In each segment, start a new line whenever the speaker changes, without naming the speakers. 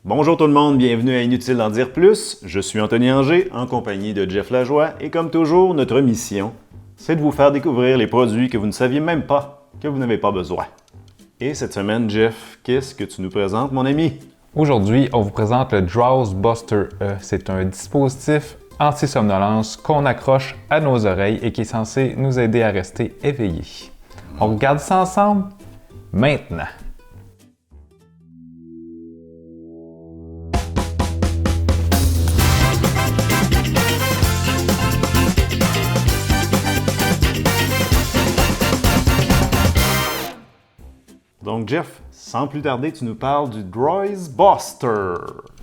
Bonjour tout le monde, bienvenue à Inutile d'en dire plus. Je suis Anthony Anger, en compagnie de Jeff Lajoie, et comme toujours, notre mission, c'est de vous faire découvrir les produits que vous ne saviez même pas que vous n'avez pas besoin. Et cette semaine, Jeff, qu'est-ce que tu nous présentes, mon ami?
Aujourd'hui, on vous présente le Drowse Buster E. C'est un dispositif anti-somnolence qu'on accroche à nos oreilles et qui est censé nous aider à rester éveillés. On regarde ça ensemble maintenant.
Donc Jeff, sans plus tarder, tu nous parles du Drowse Buster.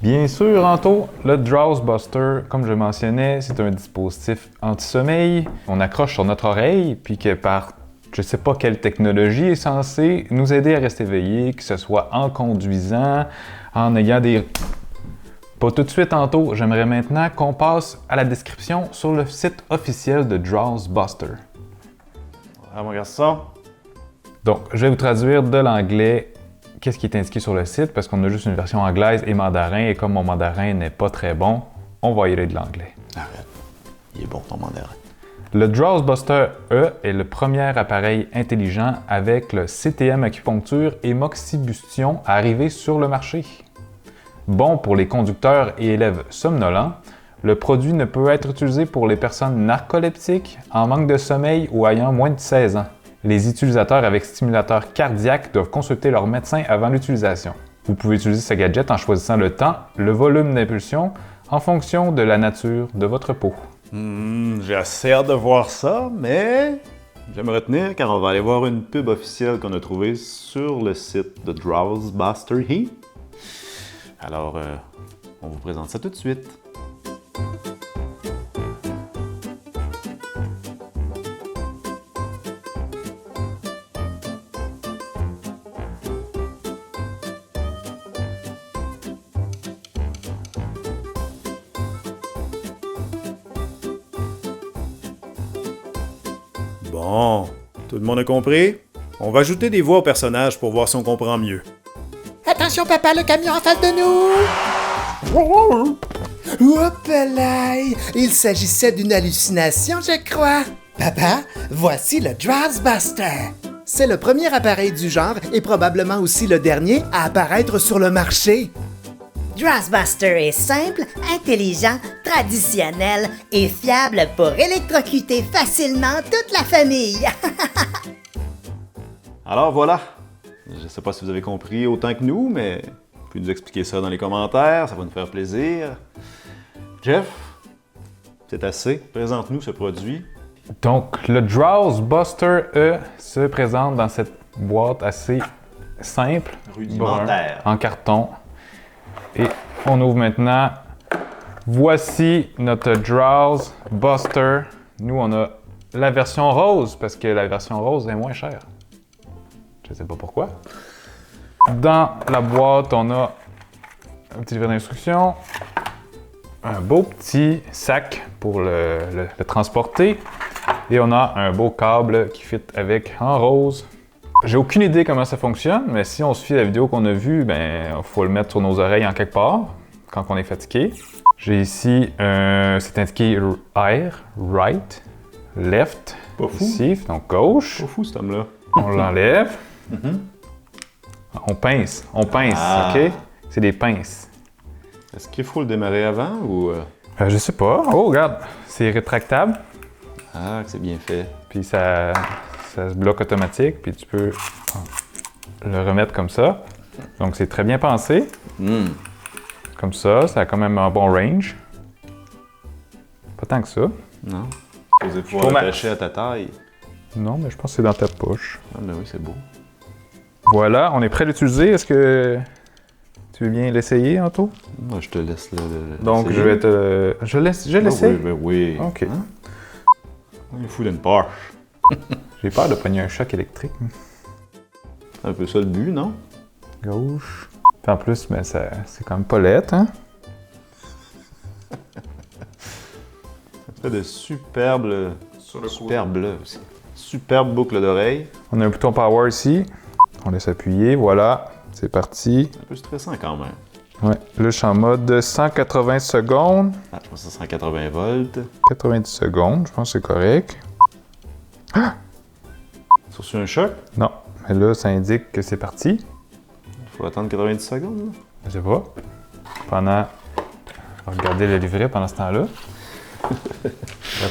Bien sûr, Anto, le Drowse Buster, comme je mentionnais, c'est un dispositif anti-sommeil qu'on accroche sur notre oreille, puis que par je ne sais pas quelle technologie est censée nous aider à rester éveillés, que ce soit en conduisant, en ayant des... Pas tout de suite, Anto, j'aimerais maintenant qu'on passe à la description sur le site officiel de Drowse Buster.
On regarde ça.
Donc, je vais vous traduire de l'anglais qu'est-ce qui est indiqué sur le site, parce qu'on a juste une version anglaise et mandarin, et comme mon mandarin n'est pas très bon, on va y aller de l'anglais.
Arrête, il est bon ton mandarin.
Le Drowse Buster E est le premier appareil intelligent avec le CTM acupuncture et moxibustion à arriver sur le marché. Bon pour les conducteurs et élèves somnolents, le produit ne peut être utilisé pour les personnes narcoleptiques, en manque de sommeil ou ayant moins de 16 ans. Les utilisateurs avec stimulateur cardiaque doivent consulter leur médecin avant l'utilisation. Vous pouvez utiliser ce gadget en choisissant le temps, le volume d'impulsion, en fonction de la nature de votre peau.
J'ai assez hâte de voir ça, mais j'aimerais retenir car on va aller voir une pub officielle qu'on a trouvée sur le site de Drowse Buster E. Alors, on vous présente ça tout de suite. Bon, tout le monde a compris? On va ajouter des voix aux personnages pour voir si on comprend mieux.
Attention papa, le camion en face de nous! Hopalaï! Il s'agissait d'une hallucination, je crois. Papa, voici le Drowse Buster. C'est le premier appareil du genre et probablement aussi le dernier à apparaître sur le marché.
Drowse Buster est simple, intelligent, traditionnel et fiable pour électrocuter facilement toute la famille.
Alors voilà, je sais pas si vous avez compris autant que nous, mais vous pouvez nous expliquer ça dans les commentaires, ça va nous faire plaisir. Jeff, c'est assez, présente-nous ce produit.
Donc, le Drowse Buster E se présente dans cette boîte assez simple,
Rudimentaire.
brun, en carton. Et on ouvre maintenant. Voici notre Drowse Buster. Nous, on a la version rose, parce que la version rose est moins chère. Je sais pas pourquoi. Dans la boîte, on a un petit livret d'instructions, un beau petit sac pour le transporter, et on a un beau câble qui fit avec en rose. J'ai aucune idée comment ça fonctionne, mais si on se fie à la vidéo qu'on a vue, ben, il faut le mettre sur nos oreilles en quelque part, quand on est fatigué. J'ai ici, c'est indiqué air, right, left,
Pas fou.
ici, donc gauche.
Pas fou cet homme-là.
On l'enlève. On pince,
Ah.
OK? C'est des pinces.
Est-ce qu'il faut le démarrer avant ou...
Je sais pas. Oh, regarde, c'est rétractable,
Ah, que c'est bien fait.
puis ça se bloque automatique, puis tu peux le remettre comme ça. Donc, c'est très bien pensé. Comme ça a quand même un bon range. Pas tant que ça.
Non? Vous allez pouvoir
Pour ma-
l'attacher à ta taille.
Non, mais je pense que c'est dans ta poche.
Ah, ben oui, c'est beau.
Voilà, on est prêt à l'utiliser. Est-ce que tu veux bien l'essayer, Anto?
Moi, je te laisse le
Donc,
essayer.
je vais te... Je l'essaie?
Ah, oui, ben oui.
OK.
Hein? Il faut d'une Porsche.
J'ai peur de pogner un choc électrique.
C'est un peu ça le but, non?
Gauche. Puis en plus, mais c'est quand même pas lettre, hein?
Ça fait de superbes bleu aussi. Superbe boucle d'oreille.
On a un bouton power ici. On laisse appuyer, voilà. C'est parti.
Un peu stressant quand même.
Ouais, là, je suis en mode 180 secondes.
Ah, je pense que c'est 180 volts.
90 secondes, je pense que c'est correct.
Tu as reçu un choc?
Non, mais là, ça indique que c'est parti.
Il faut attendre 90 secondes. Là.
Je sais pas. Pendant... On va regarder le livret pendant ce temps-là. Là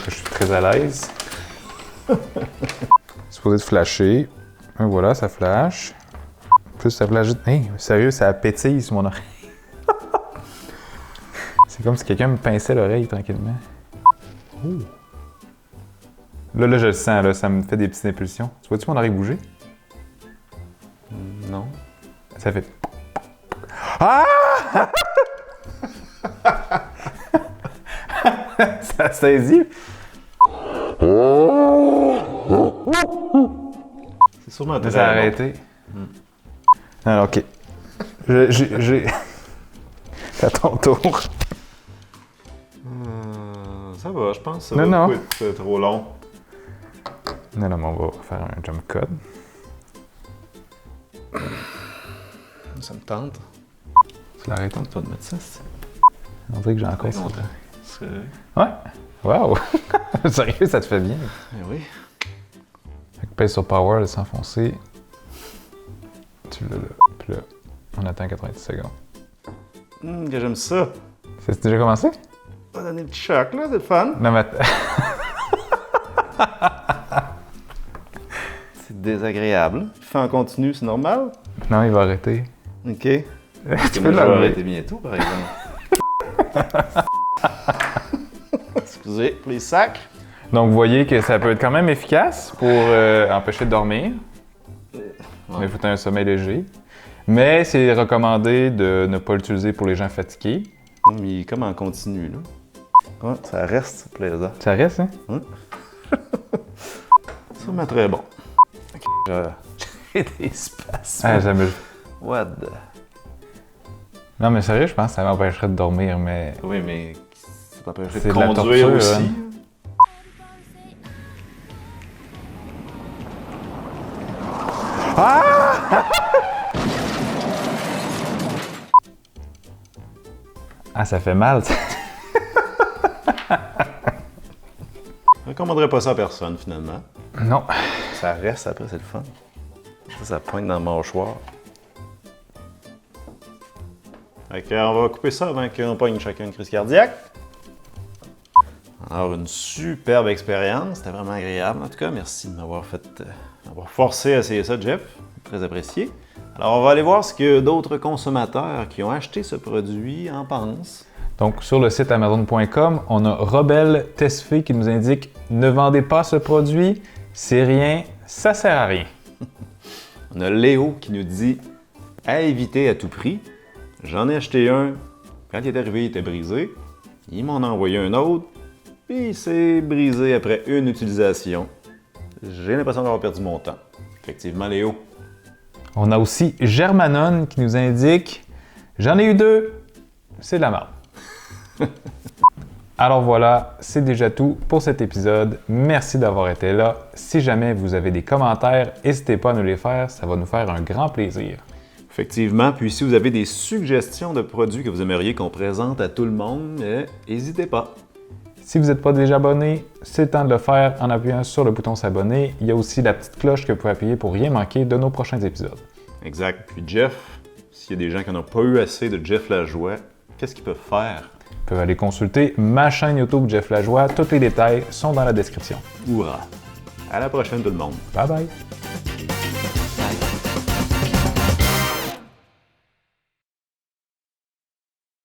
que je suis très à l'aise. C'est supposé de flasher. Et voilà, ça flash. Plus ça flash... Hey, sérieux, ça pétille sur mon oreille. C'est comme si quelqu'un me pinçait l'oreille tranquillement. Oh. Là, je le sens, là, ça me fait des petites impulsions. Tu vois-tu mon oreille bouger?
Non.
Ça fait... Ah! Ça saisit.
C'est sûrement très
Ça a
bon.
arrêté. Alors, OK. J'ai... C'est à ton tour.
Ça va, je pense que ça
Non,
va
non.
pas être trop long.
Non, non, mais on va faire un jump cut.
Ça me tente.
Tu l'arrêtes?
Tente-toi de mettre ça.
On dirait que j'ai encore ça.
C'est...
Ouais. Wow! Sérieux, ça te fait bien.
Eh oui.
Fait que pèse sur power, laisse s'enfoncer. Tu l'as là. Puis là, on attend 90 secondes.
Que j'aime ça.
C'est déjà commencé?
On va donner un petit choc, là, c'est le fun.
Non, mais
C'est désagréable. Il fait en continu, c'est normal.
non, il va arrêter.
OK.
Tu
Moi,
peux
je vais
l'enlever.
arrêter bientôt, par exemple. Excusez pour les sacs.
Donc, vous voyez que ça peut être quand même efficace pour empêcher de dormir. Mais il faut un sommeil léger. Mais c'est recommandé de ne pas l'utiliser pour les gens fatigués.
Mais il est comme en continu, là. Ouais, ça reste plaisant.
Ça reste, hein?
C'est vraiment très bon. J'ai des spasmes.
Ah, j'aime.
What the...
Non, mais sérieux, je pense que ça m'empêcherait de dormir, mais...
Oui, mais ça t'empêcherait
C'est
de
de la
conduire
torture,
aussi.
hein. Ah, ça fait mal, ça.
Je recommanderais pas ça à personne, finalement.
Non.
Ça reste après, c'est le fun. Ça pointe dans le mâchoire. Fait qu'on va couper ça avant qu'on pogne chacun une crise cardiaque. Alors, une superbe expérience. C'était vraiment agréable, en tout cas. Merci de m'avoir forcé à essayer ça, Jeff. Très apprécié. Alors, on va aller voir ce que d'autres consommateurs qui ont acheté ce produit en pensent.
Donc, sur le site Amazon.com, on a Rebelle Tesfé qui nous indique « Ne vendez pas ce produit, c'est rien, ça sert à rien. »
On a Léo qui nous dit « À éviter à tout prix. J'en ai acheté un. Quand il est arrivé, il était brisé. Ils m'en ont envoyé un autre. Puis il s'est brisé après une utilisation. J'ai l'impression d'avoir perdu mon temps. » Effectivement, Léo.
On a aussi Germanon qui nous indique « J'en ai eu 2, c'est de la merde. » Alors voilà, c'est déjà tout pour cet épisode. Merci d'avoir été là. Si jamais vous avez des commentaires, n'hésitez pas à nous les faire, ça va nous faire un grand plaisir.
Effectivement, puis si vous avez des suggestions de produits que vous aimeriez qu'on présente à tout le monde, n'hésitez pas.
Si vous n'êtes pas déjà abonné, c'est le temps de le faire en appuyant sur le bouton s'abonner. Il y a aussi la petite cloche que vous pouvez appuyer pour rien manquer de nos prochains épisodes.
Exact. Puis Jeff, s'il y a des gens qui n'ont pas eu assez de Jeff Lajoie, qu'est-ce qu'ils peuvent faire?
Vous pouvez aller consulter ma chaîne YouTube Jeff Lajoie. Tous les détails sont dans la description.
Hourra! À la prochaine tout le monde!
Bye bye!